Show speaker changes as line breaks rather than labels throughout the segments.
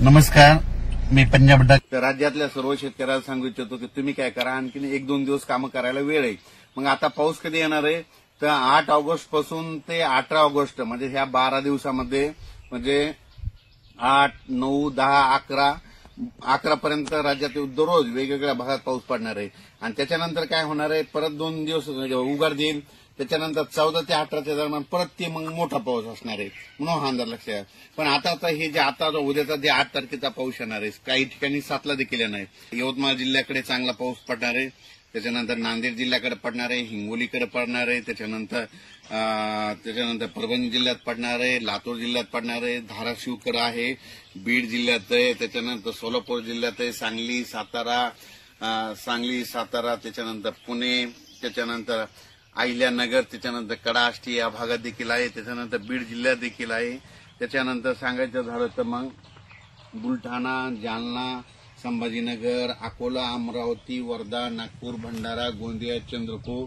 नमस्कार, मी पंजाब डक.
राज्यातल्या सर्व शेतकऱ्याला सांगू इच्छितो की तुम्ही काय करा, आणखी 1-2 दिवस कामं करायला वेळ आहे. मग आता पाऊस कधी येणार आहे तर 8 ऑगस्ट पासून ते 18 ऑगस्ट म्हणजे ह्या 12 दिवसामध्ये म्हणजे 8, 9, 10, 11 पर्यंत राज्यात दररोज वेगवेगळ्या भागात पाऊस पडणार आहे. आणि त्याच्यानंतर काय होणार आहे, परत 2 दिवस उघड देईल. त्याच्यानंतर 14 ते 18च्या दरम्यान परत ते मग मोठा पाऊस असणार आहे म्हणून हा अंदाज लक्षात. पण आता हे जे आता उद्याचा जे 8 तारखेचा पाऊस येणार आहे, काही ठिकाणी 7ला देखील येणार आहे. यवतमाळ जिल्ह्याकडे चांगला पाऊस पडणार आहे, त्याच्यानंतर नांदेड जिल्ह्याकडे पडणार आहे, हिंगोलीकडे पडणार आहे, त्याच्यानंतर परभणी जिल्ह्यात पडणार आहे, लातूर जिल्ह्यात पडणार आहे, धाराशिवकडे आहे, बीड जिल्ह्यात आहे, त्याच्यानंतर सोलापूर जिल्ह्यात आहे, सांगली सातारा, त्याच्यानंतर पुणे, त्याच्यानंतर अहिल्यानगर, त्याच्यानंतर कडाष्टी या भागात देखील आहे, त्याच्यानंतर बीड जिल्ह्यात देखील आहे. त्याच्यानंतर सांगायचं झालं तर मग बुलढाणा, जालना, संभाजीनगर, अकोला, अमरावती, वर्धा, नागपूर, भंडारा, गोंदिया, चंद्रपूर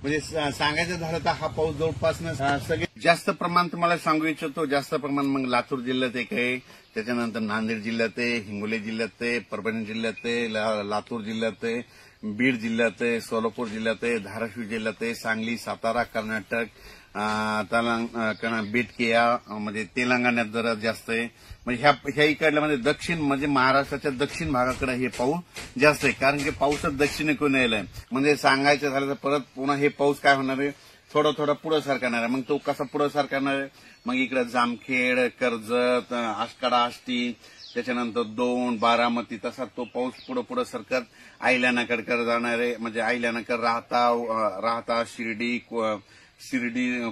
म्हणजे सांगायचं झालं तर हा पाऊस जवळपास सगळे जास्त प्रमाण तुम्हाला सांगू इच्छितो. जास्त प्रमाण मग लातूर जिल्ह्यात एक आहे, त्याच्यानंतर नांदेड जिल्ह्यात आहे, हिंगोली जिल्ह्यात आहे, परभणी जिल्ह्यात आहे, लातूर जिल्ह्यात आहे, बीड जिल्ह्यात आहे, सोलापूर जिल्ह्यात आहे, धाराशिव जिल्ह्यात आहे, सांगली, सातारा, कर्नाटक, बेटकिया म्हणजे तेलंगणात जरा जास्त आहे. म्हणजे ह्या इकडल्या म्हणजे दक्षिण म्हणजे महाराष्ट्राच्या दक्षिण भागाकडे हे पाऊस जास्त आहे, कारण की पाऊसच दक्षिणेकडून यायलाय. म्हणजे सांगायचं झालं तर परत पुन्हा हे पाऊस काय होणार आहे, थोडा पुढे सरकणार आहे. मग तो कसा पुढे सरकणार आहे, मग इकडे जामखेड, कर्जत, आष्टी, त्याच्यानंतर 2, बारामती तसा तो पाऊस पुढे सरकत अहिल्यानगरकडे जाणार आहे. म्हणजे अहिल्यानगर, राहता, शिर्डी,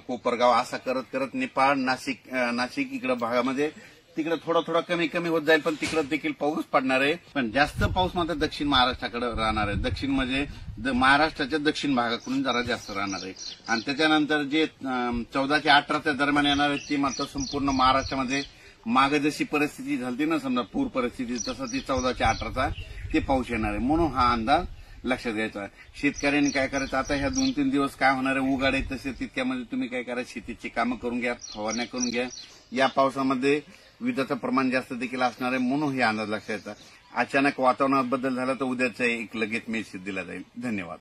कोपरगाव असा करत नेपाळ, नाशिक इकडे भागामध्ये तिकडे थोडा कमी होत जाईल, पण तिकडे देखील पाऊस पडणार आहे. पण जास्त पाऊस मात्र दक्षिण महाराष्ट्राकडे राहणार आहे. दक्षिण म्हणजे महाराष्ट्राच्या दक्षिण भागाकडून जरा जास्त राहणार आहे. आणि त्याच्यानंतर जे 14 ते 18च्या दरम्यान येणार आहे ती मात्र संपूर्ण महाराष्ट्रामध्ये मागे जशी परिस्थिती झाली ना, समजा पूर परिस्थिती, तसं ती 14 ते 18चा ते पाऊस येणार आहे. म्हणून हा अंदाज लक्षात घ्यायचा आहे. शेतकऱ्यांनी काय करायचं, आता ह्या 2-3 दिवस काय होणार आहे, उघाड आहे तसे तितक्यामध्ये तुम्ही काय करा, शेतीची कामं करून घ्या, फवारण्या करून घ्या. या पावसामध्ये विजाचं प्रमाण जास्त देखील असणार आहे, म्हणून हे अंदाज लक्षात येतात. अचानक वातावरणात बदल झाला तर उद्याचा एक लगेच मेसेज दिला जाईल. धन्यवाद.